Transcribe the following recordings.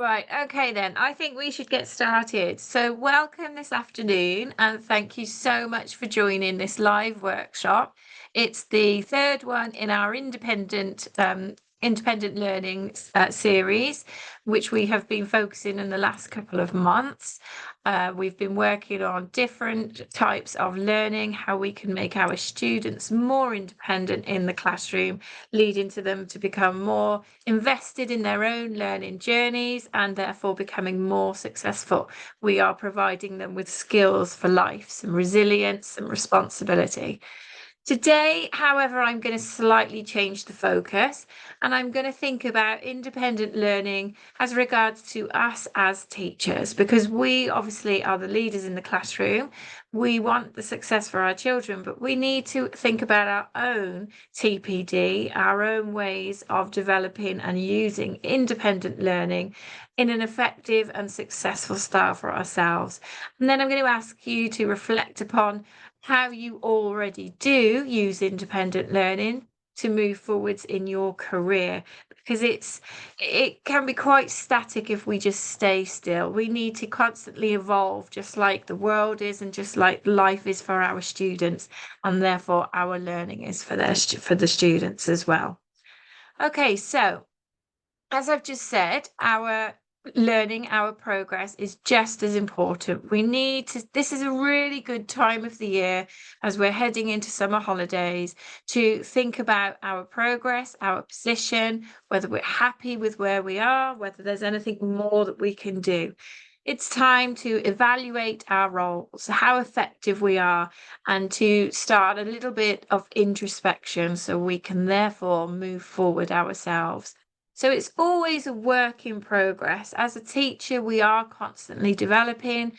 Right, okay then. I think we should get started. So welcome this afternoon and thank you so much for joining this live workshop. It's the third one in our independent learning series, which we have been focusing in the last couple of months. We've been working on different types of learning, how we can make our students more independent in the classroom, leading to them to become more invested in their own learning journeys and therefore becoming more successful. We are providing them with skills for life, some resilience, some responsibility. Today, however, I'm going to slightly change the focus and I'm going to think about independent learning as regards to us as teachers, because we obviously are the leaders in the classroom. We want the success for our children, but we need to think about our own TPD, our own ways of developing and using independent learning in an effective and successful style for ourselves. And then I'm going to ask you to reflect upon how you already do use independent learning to move forwards in your career, because it can be quite static if we just stay still. We need to constantly evolve, just like the world is and just like life is for our students, and therefore our learning is for the students as well. Okay, so as I've just said, our learning, our progress is just as important. We need to, this is a really good time of the year as we're heading into summer holidays to think about our progress, our position, whether we're happy with where we are, whether there's anything more that we can do. It's time to evaluate our roles, how effective we are, and to start a little bit of introspection so we can therefore move forward ourselves. So it's always a work in progress. As a teacher, we are constantly developing.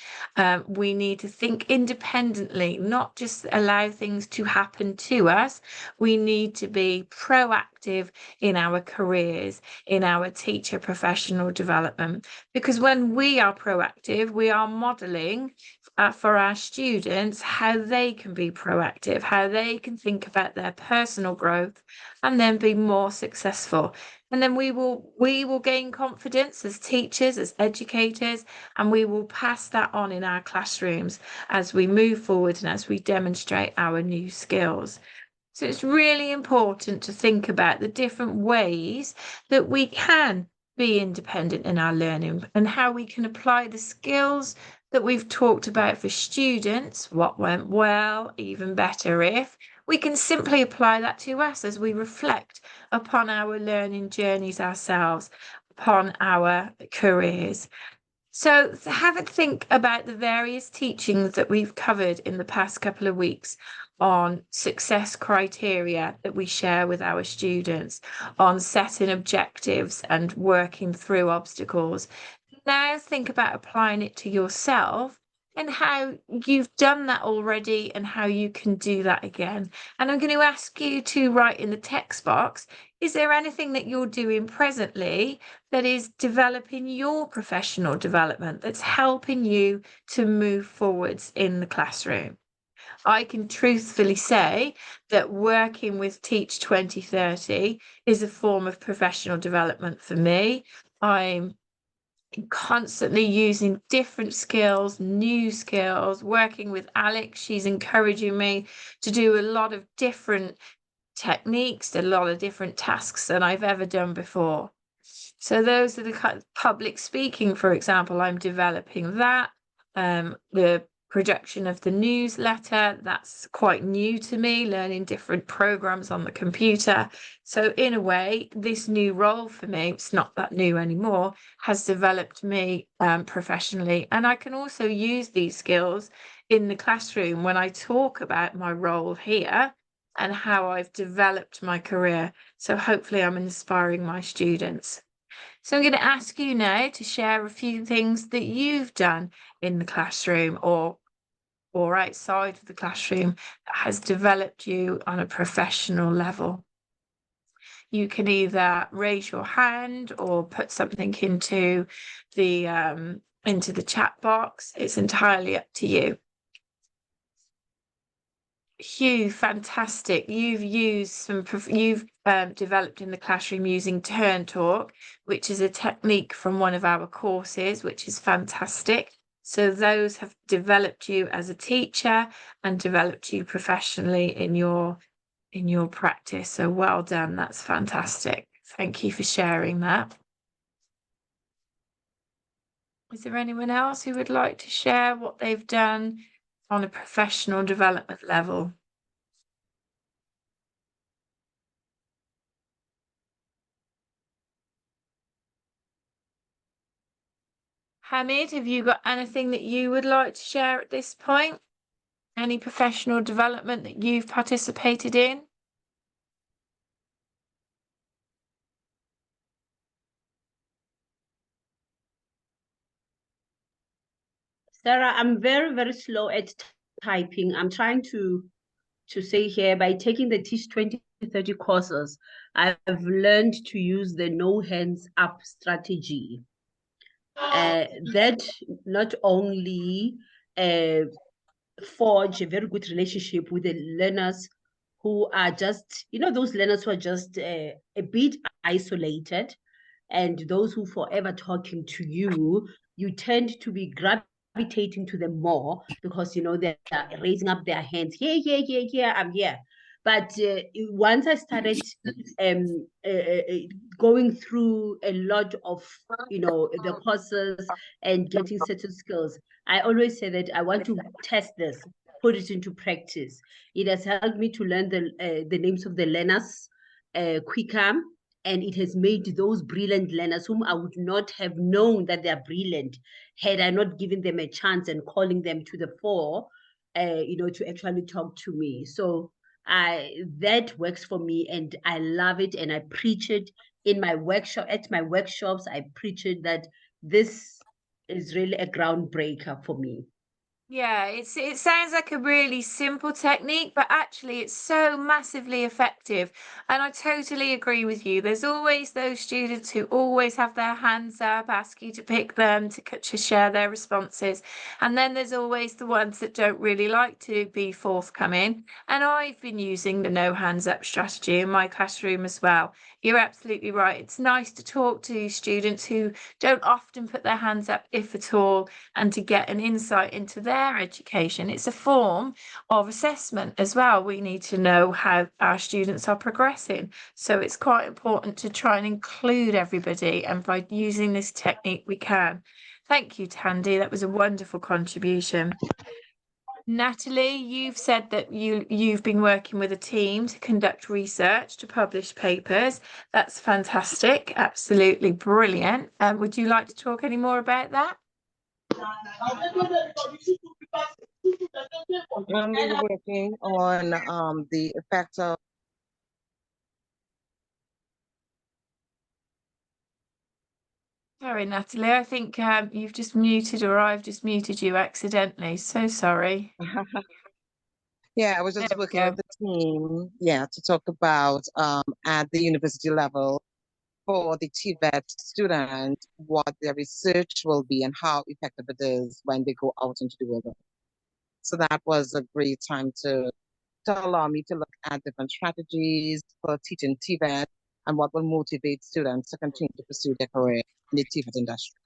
We need to think independently, not just allow things to happen to us. We need to be proactive in our careers, in our teacher professional development, because when we are proactive, we are modeling for our students how they can be proactive, how they can think about their personal growth and then be more successful. And then we will gain confidence as teachers, as educators, and we will pass that on in our classrooms as we move forward and as we demonstrate our new skills. So it's really important to think about the different ways that we can be independent in our learning and how we can apply the skills that we've talked about for students, what went well, even better if. We can simply apply that to us as we reflect upon our learning journeys ourselves, upon our careers. So have a think about the various teachings that we've covered in the past couple of weeks on success criteria that we share with our students, on setting objectives and working through obstacles. Now think about applying it to yourself and how you've done that already and how you can do that again. And I'm going to ask you to write in the text box, is there anything that you're doing presently that is developing your professional development, that's helping you to move forwards in the classroom? I can truthfully say that working with Teach 2030 is a form of professional development for me. I'm constantly using different skills, new skills, working with Alex. She's encouraging me to do a lot of different techniques, a lot of different tasks than I've ever done before. So those are the kind of public speaking, for example, I'm developing that. The production of the newsletter, that's quite new to me, learning different programs on the computer. So in a way, this new role for me, it's not that new anymore, has developed me professionally. And I can also use these skills in the classroom when I talk about my role here and how I've developed my career. So hopefully I'm inspiring my students. So I'm going to ask you now to share a few things that you've done in the classroom or outside of the classroom that has developed you on a professional level. You can either raise your hand or put something into the chat box. It's entirely up to you. Hugh, fantastic. You've used you've developed in the classroom using turn talk, which is a technique from one of our courses, which is fantastic. So those have developed you as a teacher and developed you professionally in your practice. So well done. That's fantastic. Thank you for sharing that. Is there anyone else who would like to share what they've done on a professional development level? Hamid, have you got anything that you would like to share at this point? Any professional development that you've participated in? Sarah, I'm very, very slow at typing. I'm trying to say here, by taking the Teach 2030 courses, I've learned to use the no hands up strategy. That not only forge a very good relationship with the learners who are just, those learners who are just a bit isolated, and those who forever talking to you, you tend to be gravitating to them more because they're raising up their hands. Yeah, I'm here. But once I started um, uh, uh, going through a lot of the courses and getting certain skills, I always say that I want to test this, put it into practice. It has helped me to learn the names of the learners quicker, and it has made those brilliant learners whom I would not have known that they are brilliant had I not given them a chance and calling them to the fore, to actually talk to me. So that works for me, and I love it, and I preach it in my workshop. At my workshops, I preach it that this is really a groundbreaker for me. Yeah, it sounds like a really simple technique, but actually it's so massively effective. And I totally agree with you. There's always those students who always have their hands up, ask you to pick them, to share their responses. And then there's always the ones that don't really like to be forthcoming. And I've been using the no hands up strategy in my classroom as well. You're absolutely right. It's nice to talk to students who don't often put their hands up, if at all, and to get an insight into their education. It's a form of assessment as well. We need to know how our students are progressing. So it's quite important to try and include everybody. And by using this technique, we can. Thank you, Tandy. That was a wonderful contribution. Natalie, you've said that you've been working with a team to conduct research to publish papers. That's fantastic. Absolutely brilliant. Would you like to talk any more about that? We were working on the effects of. Sorry, Natalie, I think you've just muted, or I've just muted you accidentally. So sorry. Yeah, I was There just we working go. with the team, to talk about at the university level for the TVET student, what their research will be and how effective it is when they go out into the world. So that was a great time to allow me to look at different strategies for teaching TVET and what will motivate students to continue to pursue their career in the TVET industry.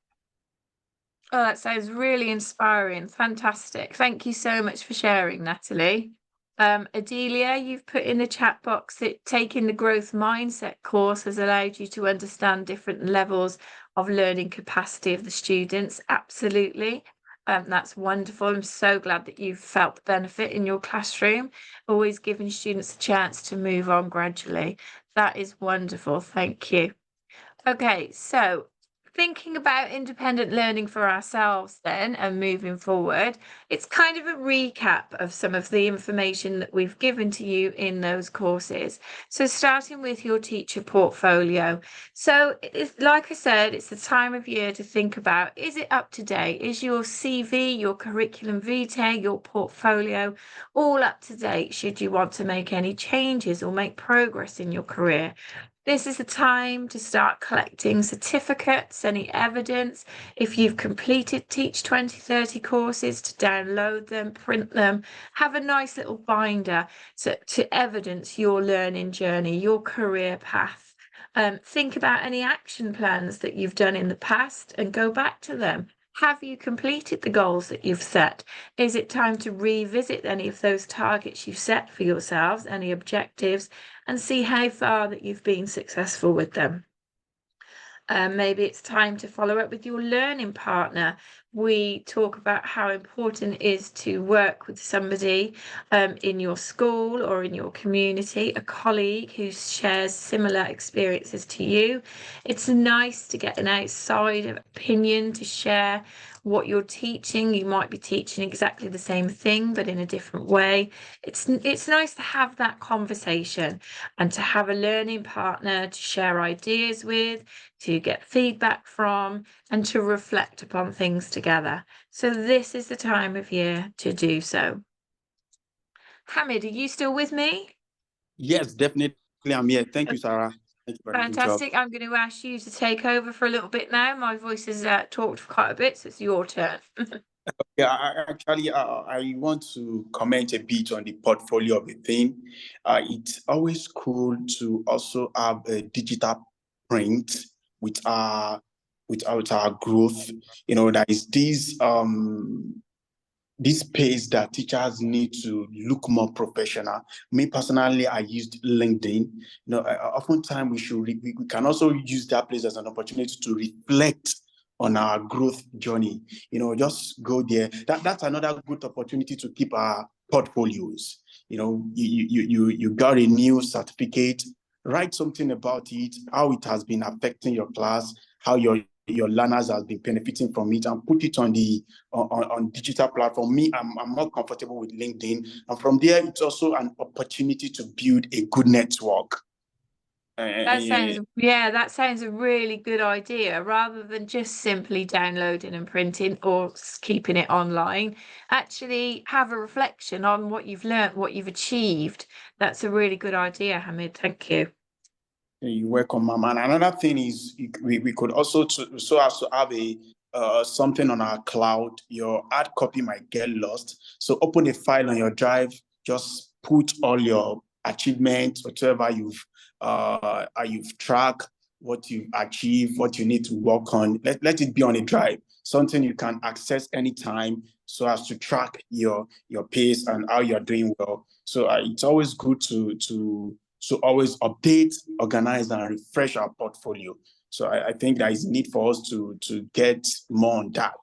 Oh, that sounds really inspiring. Fantastic. Thank you so much for sharing, Natalie. Adelia, you've put in the chat box that taking the growth mindset course has allowed you to understand different levels of learning capacity of the students. Absolutely. That's wonderful. I'm so glad that you've felt the benefit in your classroom, always giving students a chance to move on gradually. That is wonderful. Thank you. Okay, so thinking about independent learning for ourselves then and moving forward, it's kind of a recap of some of the information that we've given to you in those courses. So starting with your teacher portfolio. So like I said, it's the time of year to think about, is it up to date? Is your CV, your curriculum vitae, your portfolio all up to date? Should you want to make any changes or make progress in your career? This is the time to start collecting certificates, any evidence. If you've completed Teach 2030 courses, to download them, print them, have a nice little binder to evidence your learning journey, your career path. Think about any action plans that you've done in the past and go back to them. Have you completed the goals that you've set? Is it time to revisit any of those targets you've set for yourselves, any objectives, and see how far that you've been successful with them? Maybe it's time to follow up with your learning partner. We talk about how important it is to work with somebody in your school or in your community, a colleague who shares similar experiences to you. It's nice to get an outside opinion to share what you're teaching. You might be teaching exactly the same thing, but in a different way. It's nice to have that conversation and to have a learning partner to share ideas with, to get feedback from, and to reflect upon things together. So this is the time of year to do so. Hamid, are you still with me? Yes, definitely. I'm here. Thank you, Sarah. Thank you for the good job. Fantastic. I'm going to ask you to take over for a little bit now. My voice has talked for quite a bit, so it's your turn. Yeah, I want to comment a bit on the portfolio of the thing. It's always cool to also have a digital print with our growth. You know, there is this space that teachers need to look more professional. Me personally, I used LinkedIn. You know, oftentimes we can also use that place as an opportunity to reflect on our growth journey. You know, just go there. That's another good opportunity to keep our portfolios. You know, you got a new certificate, write something about it, how it has been affecting your class, how your learners have been benefiting from it, and put it on the on digital platform. Me, I'm more comfortable with LinkedIn, and from there, it's also an opportunity to build a good network. That sounds a really good idea. Rather than just simply downloading and printing or keeping it online, actually have a reflection on what you've learned, what you've achieved. That's a really good idea, Hamid. Thank you. You're welcome, Mom. And another thing is we could also so as to have a something on our cloud. Your hard copy might get lost. So open a file on your drive, just put all your achievements, whatever you've tracked, what you've achieved, what you need to work on. Let it be on a drive, something you can access anytime, so as to track your pace and how you're doing well. So it's always good to always update, organize, and refresh our portfolio. So I think there is need for us to get more on that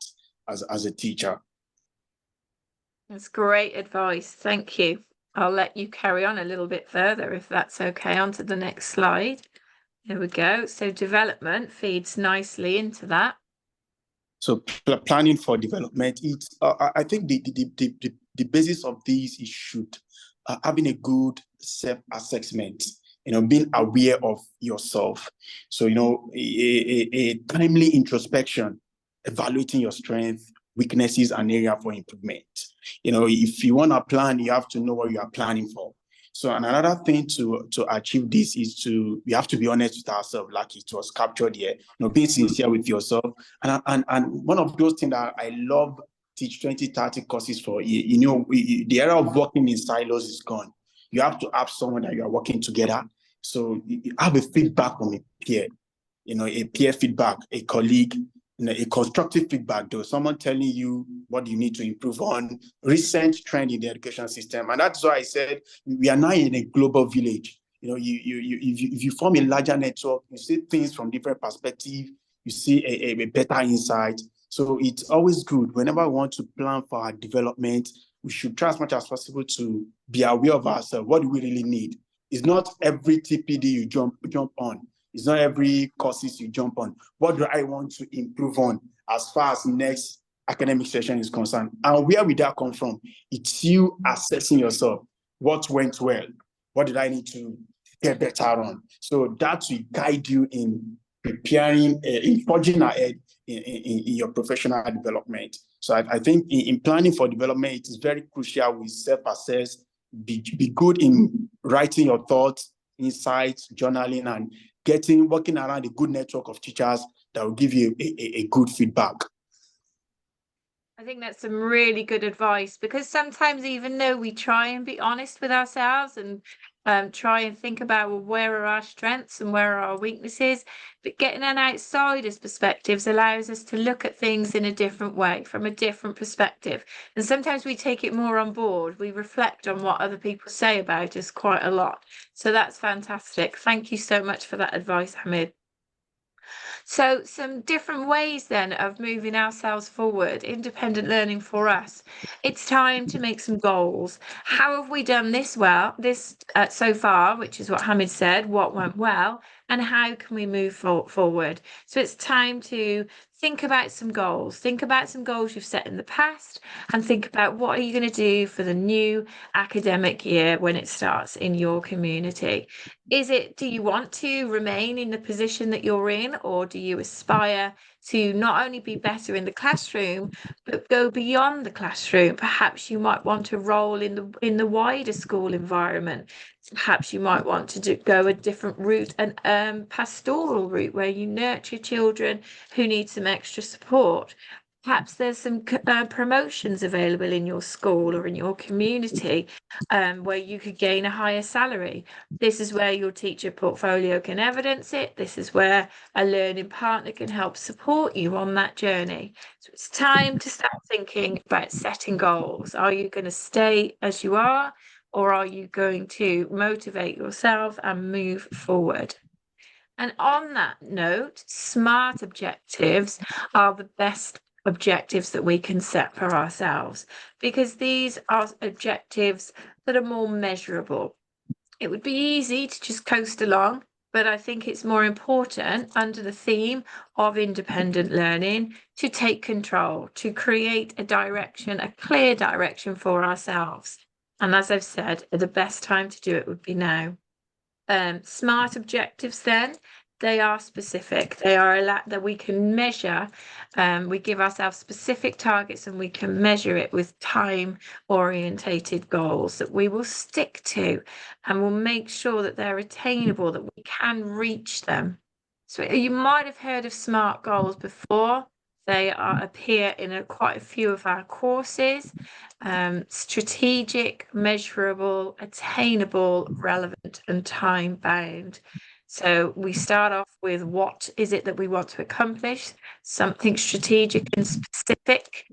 as a teacher. That's great advice. Thank you. I'll let you carry on a little bit further if that's okay. On to the next slide. There we go. So development feeds nicely into that. So planning for development, I think the basis of this is having a good self-assessment, you know, being aware of yourself. So, you know, a timely introspection, evaluating your strengths, weaknesses, and area for improvement. You know, if you want to plan, you have to know what you are planning for. So another thing to achieve this is you have to be honest with ourselves, like it was captured here, you know, being sincere with yourself. And one of those things that I love Teach 2030 courses for, you know, the era of working in silos is gone. You have to have someone that you are working together. So you have a feedback from a peer, you know, a peer feedback, a colleague, you know, a constructive feedback, though, someone telling you what you need to improve on, recent trend in the education system. And that's why I said we are now in a global village. You know, if you form a larger network, you see things from different perspectives, you see a better insight. So it's always good. Whenever we want to plan for our development, we should try as much as possible to be aware of ourselves. What do we really need? It's not every TPD you jump on. It's not every courses you jump on. What do I want to improve on as far as next academic session is concerned? And where will that come from? It's you assessing yourself. What went well? What did I need to get better on? So that will guide you in preparing, in forging ahead in your professional development. So I think in planning for development, it is very crucial we self-assess, be good in writing your thoughts, insights, journaling, and working around a good network of teachers that will give you a good feedback. I think that's some really good advice, because sometimes, even though we try and be honest with ourselves and try and think about, well, where are our strengths and where are our weaknesses, but getting an outsider's perspectives allows us to look at things in a different way, from a different perspective. And sometimes we take it more on board. We reflect on what other people say about us quite a lot. So that's fantastic. Thank you so much for that advice, Hamid. So some different ways then of moving ourselves forward, independent learning for us. It's time to make some goals. How have we done this so far, which is what Hamid said, what went well, and how can we move forward? So it's time to think about some goals. Think about some goals you've set in the past, and think about what are you going to do for the new academic year when it starts in your community. Do you want to remain in the position that you're in, or do you aspire to not only be better in the classroom, but go beyond the classroom? Perhaps you might want to roll in the wider school environment. Perhaps you might want to go a different route, and pastoral route, where you nurture children who need some extra support. Perhaps there's some promotions available in your school or in your community, where you could gain a higher salary. This is where your teacher portfolio can evidence it. This is where a learning partner can help support you on that journey. So it's time to start thinking about setting goals. Are you going to stay as you are, or are you going to motivate yourself and move forward? And on that note, SMART objectives are the best objectives that we can set for ourselves, because these are objectives that are more measurable. It would be easy to just coast along, but I think it's more important, under the theme of independent learning, to take control, to create a direction, a clear direction for ourselves. And as I've said, the best time to do it would be now. SMART objectives then, they are specific. They are that we can measure. We give ourselves specific targets, and we can measure it with time-orientated goals that we will stick to, and we'll make sure that they're attainable, that we can reach them. So you might have heard of SMART goals before. They appear in quite a few of our courses. Strategic, measurable, attainable, relevant, and time-bound. So we start off with, what is it that we want to accomplish? Something strategic and specific.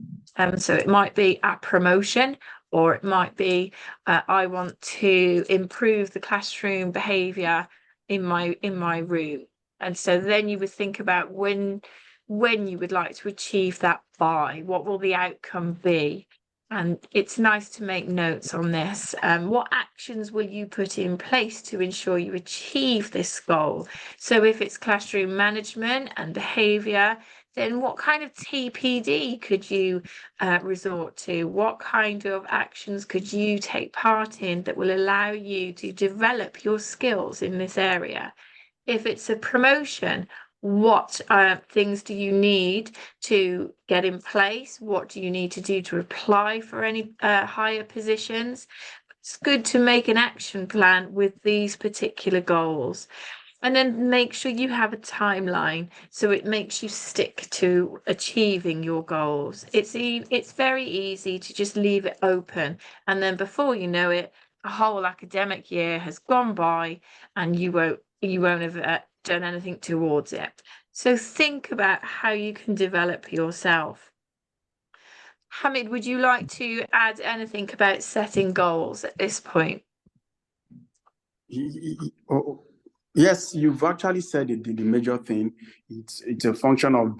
So it might be a promotion, or it might be I want to improve the classroom behaviour in my room. And so then you would think about when you would like to achieve that by. What will the outcome be? And it's nice to make notes on this. What actions will you put in place to ensure you achieve this goal? So if it's classroom management and behaviour, then what kind of TPD could you resort to? What kind of actions could you take part in that will allow you to develop your skills in this area? If it's a promotion, what things do you need to get in place? What do you need to do to apply for any higher positions? It's good to make an action plan with these particular goals, and then make sure you have a timeline, so it makes you stick to achieving your goals. It's very easy to just leave it open, and then before you know it, a whole academic year has gone by, and you won't have done anything towards it. So think about how you can develop yourself. Hamid, would you like to add anything about setting goals at this point? Yes, you've actually said the major thing. It's a function of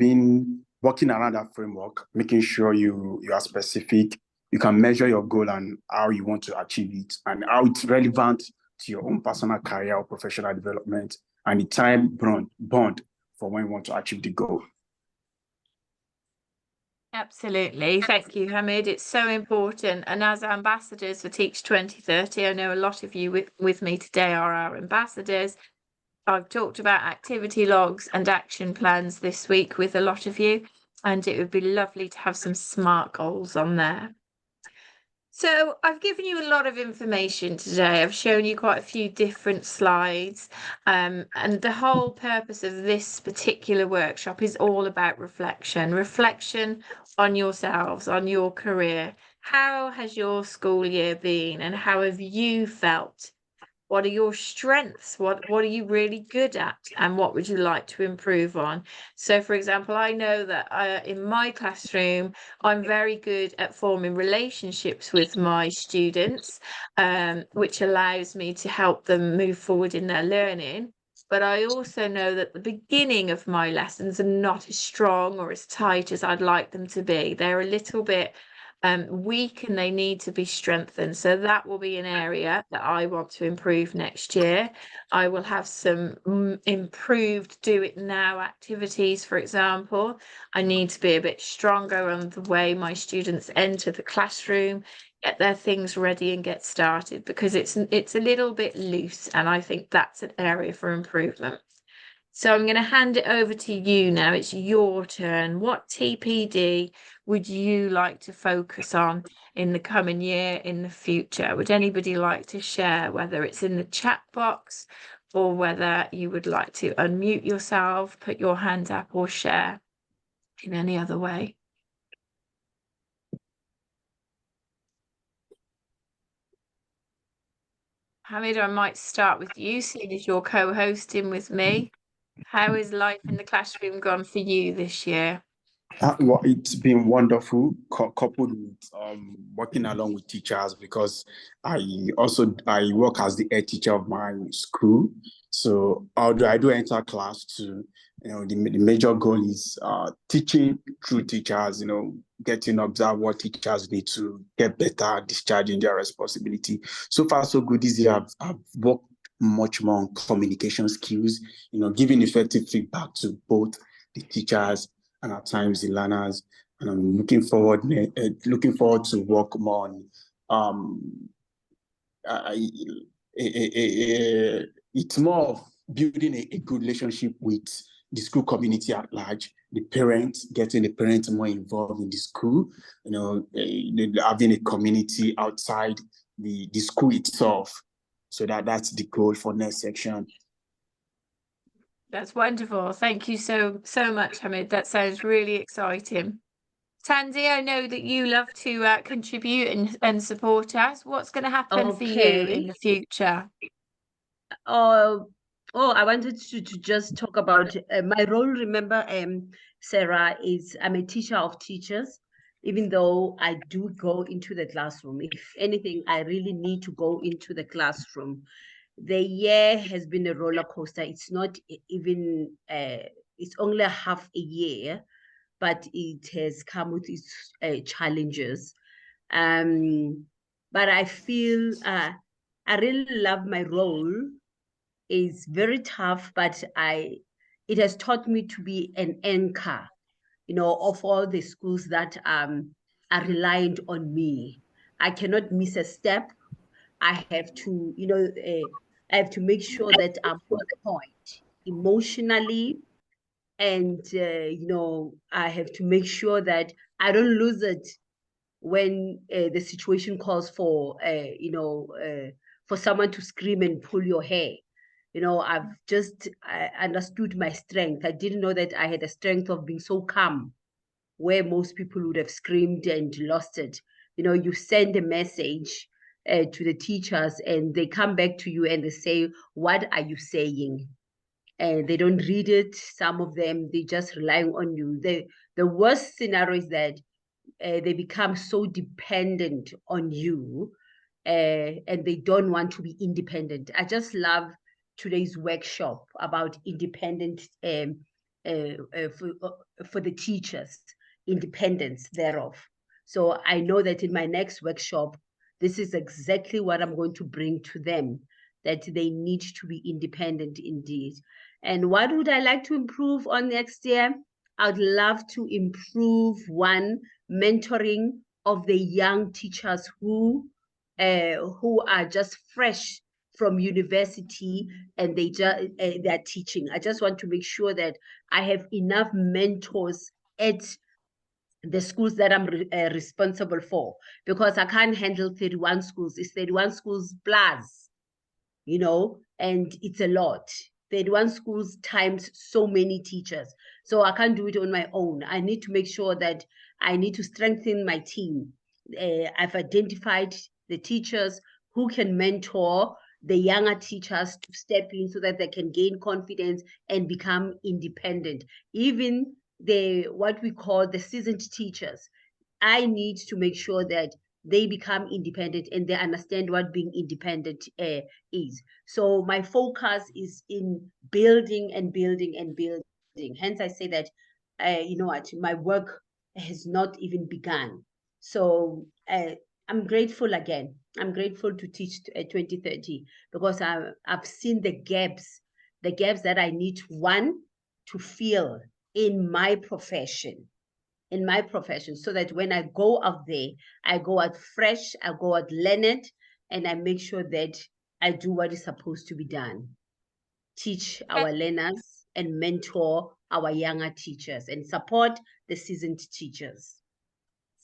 working around that framework, making sure you are specific. You can measure your goal and how you want to achieve it, and how it's relevant to your own personal career or professional development, and the time bond for when you want to achieve the goal. Absolutely. Thank you, Hamid. It's so important. And as ambassadors for Teach 2030, I know a lot of you with me today are our ambassadors. I've talked about activity logs and action plans this week with a lot of you, and it would be lovely to have some SMART goals on there. So I've given you a lot of information today. I've shown you quite a few different slides. And the whole purpose of this particular workshop is all about reflection. Reflection on yourselves, on your career. How has your school year been and how have you felt? What are your strengths? What are you really good at? And what would you like to improve on? So, for example, I know that in my classroom, I'm very good at forming relationships with my students, which allows me to help them move forward in their learning. But I also know that the beginning of my lessons are not as strong or as tight as I'd like them to be. They're a little bit weak and they need to be strengthened. So that will be an area that I want to improve next year. I will have some improved do it now activities, for example. I need to be a bit stronger on the way my students enter the classroom, get their things ready and get started, because it's a little bit loose, and I think that's an area for improvement. So I'm going to hand it over to you now. It's your turn. What TPD would you like to focus on in the coming year, in the future? Would anybody like to share, whether it's in the chat box or whether you would like to unmute yourself, put your hand up, or share in any other way? Hamid, I might start with you, seeing as you're co-hosting with me. How is life in the classroom gone for you this year? Well, it's been wonderful, coupled with working along with teachers, because I work as the head teacher of my school. So although I do enter class to, the major goal is teaching through teachers, getting to observe what teachers need to get better, discharging their responsibility. So far, so good this year. I've worked much more on communication skills, giving effective feedback to both the teachers and at times the learners. And I'm looking forward to work more on it's more of building a good relationship with the school community at large, the parents, getting the parents more involved in the school, having a community outside the school itself. So that's the goal for next section. That's wonderful. Thank you so much, Hamid. That sounds really exciting. Tandy, I know that you love to contribute and support us. What's going to happen for you in the future? I wanted to just talk about my role. Remember, Sarah, I'm a teacher of teachers. Even though I do go into the classroom, if anything, I really need to go into the classroom. The year has been a roller coaster. It's not even, it's only half a year, but it has come with its challenges. But I feel I really love my role. It's very tough, but it has taught me to be an anchor, of all the schools that are reliant on me. I cannot miss a step. I have to, I have to make sure that I'm on point emotionally. And, I have to make sure that I don't lose it when the situation calls for, for someone to scream and pull your hair. I've just understood my strength. I didn't know that I had the strength of being so calm, where most people would have screamed and lost it. You send a message to the teachers and they come back to you and they say, what are you saying? And they don't read it. Some of them, they just relying on you. The worst scenario is that they become so dependent on you and they don't want to be independent. I just love today's workshop about independent for the teachers, independence thereof. So I know that in my next workshop, this is exactly what I'm going to bring to them, that they need to be independent indeed. And what would I like to improve on next year? I'd love to improve mentoring of the young teachers who are just fresh from university and they're teaching. I just want to make sure that I have enough mentors at the schools that I'm responsible for, because I can't handle 31 schools. It's 31 schools plus, you know, and it's a lot. 31 schools times so many teachers. So I can't do it on my own. I need to make sure that I need to strengthen my team. I've identified the teachers who can mentor the younger teachers to step in so that they can gain confidence and become independent. Even what we call the seasoned teachers, I need to make sure that they become independent and they understand what being independent is. So my focus is in building and building and building. Hence, I say that, you know what, my work has not even begun. So I'm grateful again. I'm grateful to Teach 2030 because I've seen the gaps that I need, one, to fill in my profession, so that when I go out there, I go out fresh, I go out learned, and I make sure that I do what is supposed to be done. Teach our learners and mentor our younger teachers and support the seasoned teachers.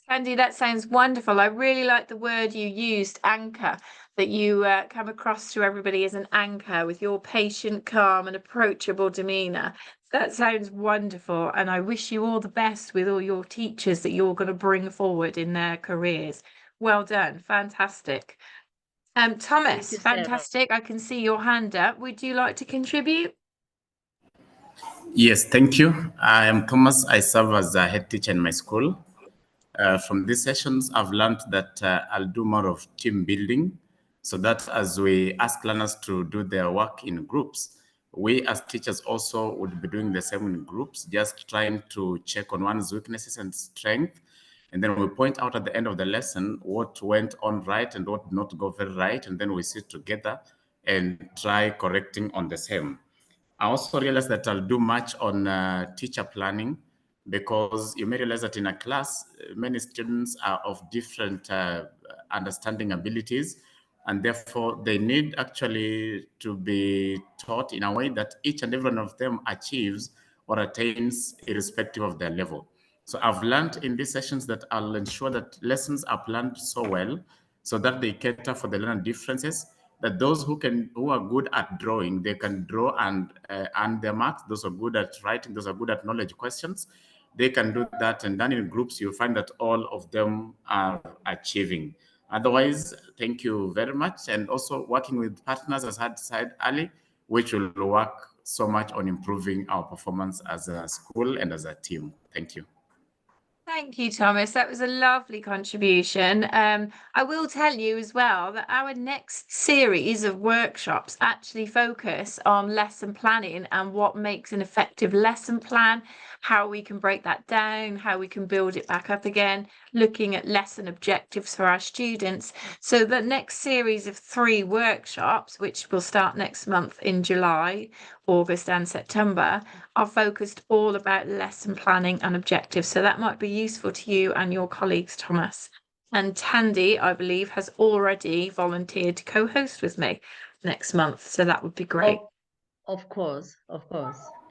Sandy, that sounds wonderful. I really like the word you used, anchor, that you come across to everybody as an anchor with your patient, calm and approachable demeanour. That sounds wonderful. And I wish you all the best with all your teachers that you're going to bring forward in their careers. Well done. Fantastic. Thomas, you, fantastic. I can see your hand up. Would you like to contribute? Yes, thank you. I am Thomas. I serve as a head teacher in my school. From these sessions, I've learned that I'll do more of team building, so that as we ask learners to do their work in groups, we as teachers also would be doing the same in groups, just trying to check on one's weaknesses and strength. And then we point out at the end of the lesson what went on right and what did not go very right. And then we sit together and try correcting on the same. I also realized that I'll do much on teacher planning, because you may realize that in a class, many students are of different understanding abilities, and therefore they need actually to be taught in a way that each and every one of them achieves or attains irrespective of their level. So I've learned in these sessions that I'll ensure that lessons are planned so well so that they cater for the learner differences, that those who are good at drawing, they can draw and earn their marks. Those are good at writing, those are good at knowledge questions, they can do that. And then in groups, you find that all of them are achieving. Otherwise, thank you very much. And also working with partners, as I had said earlier, which will work so much on improving our performance as a school and as a team. Thank you. Thank you, Thomas. That was a lovely contribution. I will tell you as well that our next series of workshops actually focus on lesson planning and what makes an effective lesson plan, how we can break that down, how we can build it back up again, looking at lesson objectives for our students. So the next series of 3 workshops, which will start next month in July, August and September, are focused all about lesson planning and objectives. So that might be useful to you and your colleagues, Thomas. And Tandy, I believe, has already volunteered to co-host with me next month. So that would be great. Of course.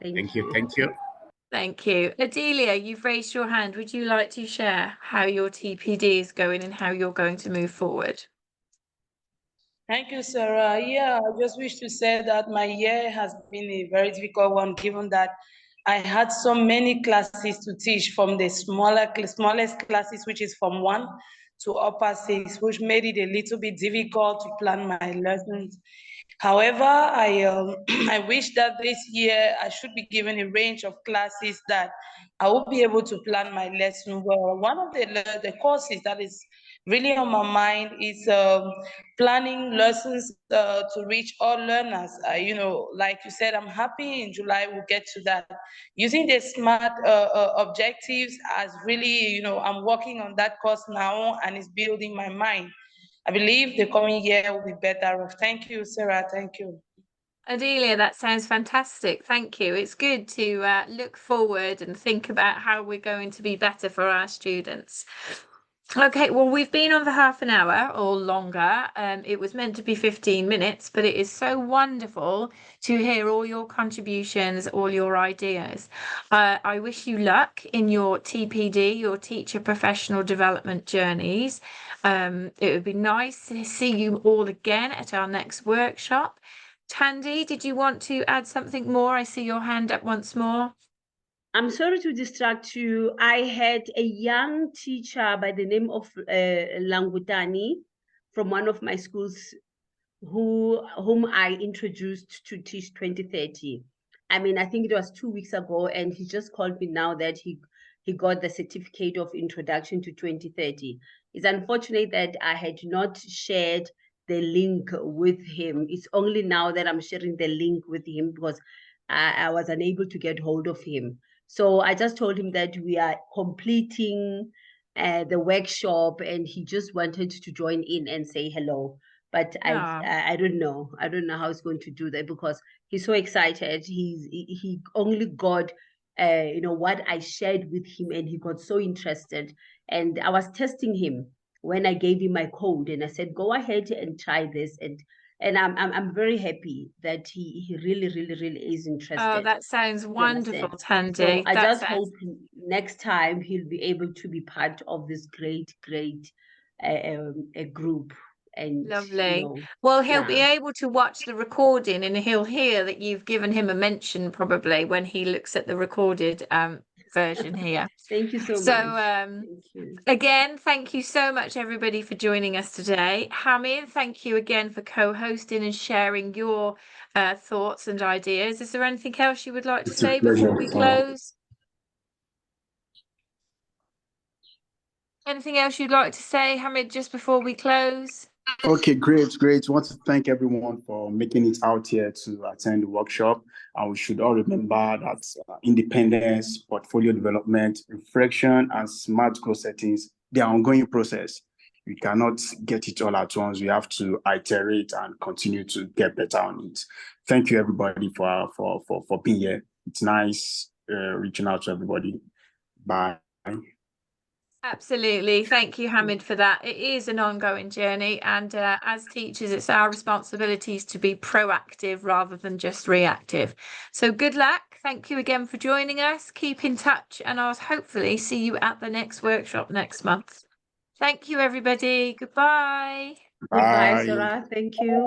Thank you. Thank you. Thank you. Adelia, you've raised your hand. Would you like to share how your TPD is going and how you're going to move forward? Thank you, Sarah. Yeah, I just wish to say that my year has been a very difficult one, given that I had so many classes to teach, from the smallest classes, which is from 1 to upper 6, which made it a little bit difficult to plan my lessons. However, I wish that this year I should be given a range of classes that I will be able to plan my lesson well. One of the courses that is really on my mind is planning lessons to reach all learners. Like you said, I'm happy in July we'll get to that. Using the SMART objectives as really, I'm working on that course now, and it's building my mind. I believe the coming year will be better. Thank you, Sarah. Thank you. Adelia, that sounds fantastic. Thank you. It's good to look forward and think about how we're going to be better for our students. Okay, well, we've been on for half an hour or longer. It was meant to be 15 minutes, but it is so wonderful to hear all your contributions, all your ideas. I wish you luck in your TPD, your teacher professional development journeys. It would be nice to see you all again at our next workshop. Tandy, did you want to add something more? I see your hand up once more. I'm sorry to distract you. I had a young teacher by the name of Langutani from one of my schools whom I introduced to Teach 2030. I mean, I think it was 2 weeks ago, and he just called me now that he got the certificate of introduction to 2030. It's unfortunate that I had not shared the link with him. It's only now that I'm sharing the link with him because I was unable to get hold of him. So I just told him that we are completing the workshop, and he just wanted to join in and say hello. But I don't know. I don't know how he's going to do that because he's so excited. He only got what I shared with him, and he got so interested. And I was testing him when I gave him my code, and I said, "Go ahead and try this." And I'm very happy that he really, really, really is interested. Oh, that sounds wonderful, Tandy. So I just hope next time he'll be able to be part of this great group. And lovely. Well, he'll be able to watch the recording, and he'll hear that you've given him a mention probably when he looks at the recorded version here. Thank you so much. So again, thank you so much everybody for joining us today. Hamid, thank you again for co-hosting and sharing your thoughts and ideas. Is there anything else you would like to say before we close? Anything else you'd like to say, Hamid, just before we close? Okay, great. I want to thank everyone for making it out here to attend the workshop. And we should all remember that independence, portfolio development, reflection, and smart goal settings, they are ongoing process. We cannot get it all at once. We have to iterate and continue to get better on it. Thank you, everybody, for being here. It's nice reaching out to everybody. Bye. Absolutely. Thank you, Hamid, for that. It is an ongoing journey, and as teachers, it's our responsibilities to be proactive rather than just reactive. So good luck. Thank you again for joining us. Keep in touch, and I'll hopefully see you at the next workshop next month. Thank you, everybody. Goodbye. Goodbye, Sarah. Thank you.